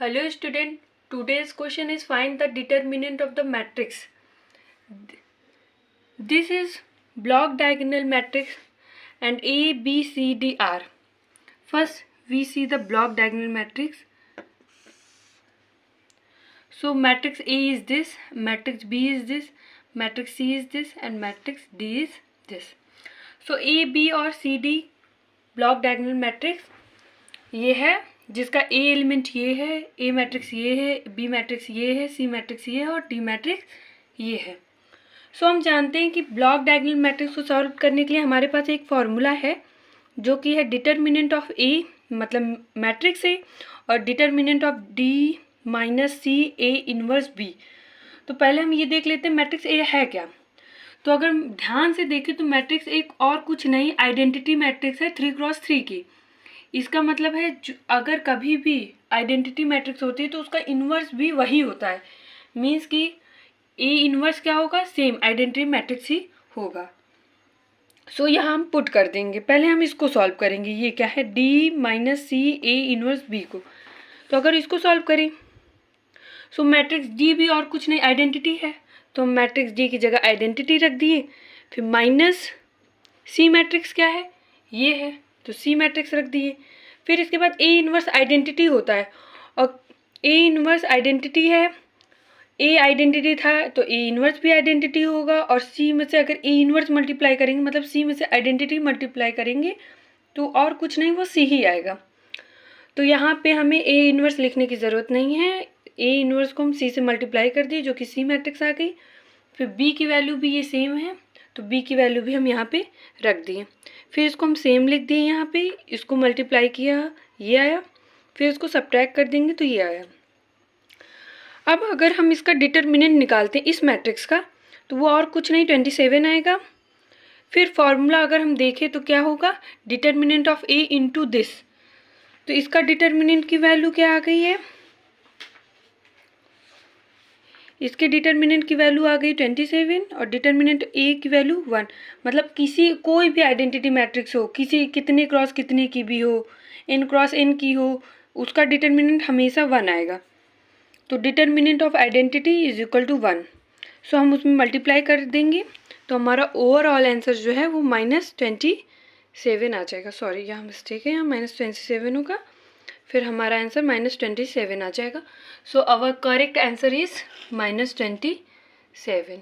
Hello student, today's question is find the determinant of the matrix. This is block diagonal matrix and A, B, C, D are. First we see the block diagonal matrix. So matrix A is this, matrix B is this, matrix C is this and matrix D is this. So A, B और C, D block diagonal matrix ये है जिसका ए element ये है, ए matrix ये है, B matrix ये है, सी मैट्रिक्स ये है और डी मैट्रिक्स ये है। सो हम जानते हैं कि ब्लॉक डायगोनल मैट्रिक्स को सॉल्व करने के लिए हमारे पास एक फॉर्मूला है जो कि है डिटर्मिनेंट ऑफ ए मतलब मैट्रिक्स ए और determinant of D minus C A inverse B. तो पहले हम ये देख लेते हैं मैट्रिक्स ए है क्या। तो अगर ध्यान से देखें तो मैट्रिक्स एक और कुछ नहीं आइडेंटिटी मैट्रिक्स है 3x3 की। इसका मतलब है अगर कभी भी आइडेंटिटी मैट्रिक्स होती है तो उसका इन्वर्स भी वही होता है। मीन्स कि ए इन्वर्स क्या होगा, सेम आइडेंटिटी मैट्रिक्स ही होगा। सो यहाँ हम पुट कर देंगे। पहले हम इसको सॉल्व करेंगे। ये क्या है, D minus C A inverse B को। तो अगर इसको सॉल्व करें सो मैट्रिक्स डी भी और कुछ नहीं आइडेंटिटी है, तो हम मैट्रिक्स डी की जगह आइडेंटिटी रख दिए। फिर माइनस सी मैट्रिक्स क्या है, ये है, तो सी मैट्रिक्स रख दिए। फिर इसके बाद ए इन्वर्स आइडेंटिटी होता है और ए इन्वर्स आइडेंटिटी है, ए आइडेंटिटी था तो ए इन्वर्स भी आइडेंटिटी होगा और सी में से अगर ए इन्वर्स मल्टीप्लाई करेंगे मतलब सी में से आइडेंटिटी मल्टीप्लाई करेंगे तो और कुछ नहीं वो सी ही आएगा। तो यहाँ पे हमें ए इन्वर्स लिखने की ज़रूरत नहीं है, ए इन्वर्स को हम सी से मल्टीप्लाई कर दिए जो कि सी मैट्रिक्स आ गई। फिर बी की वैल्यू भी ये सेम है तो बी की वैल्यू भी हम यहाँ पे रख दिए। फिर इसको हम सेम लिख दिए, यहाँ पे इसको मल्टीप्लाई किया ये आया, फिर इसको सब्ट्रैक्ट कर देंगे तो ये आया। अब अगर हम इसका डिटर्मिनेंट निकालते हैं इस मैट्रिक्स का तो वो और कुछ नहीं 27 आएगा। फिर फॉर्मूला अगर हम देखें तो क्या होगा, determinant of A into this. तो इसका डिटर्मिनेंट की वैल्यू क्या आ गई है, इसके डिटर्मिनेंट की वैल्यू आ गई 27 और डिटर्मिनेंट ए की वैल्यू 1। मतलब कोई भी आइडेंटिटी मैट्रिक्स हो, किसी कितने क्रॉस कितने की भी हो, n क्रॉस n की हो, उसका डिटर्मिनेंट हमेशा 1 आएगा। तो determinant of identity is equal to 1। So हम उसमें मल्टीप्लाई कर देंगे तो हमारा ओवरऑल आंसर जो है वो -27 आ जाएगा। सॉरी यहाँ मिस्टेक है, यहाँ -27 होगा, फिर हमारा आंसर -27 आ जाएगा। So our correct answer is -27।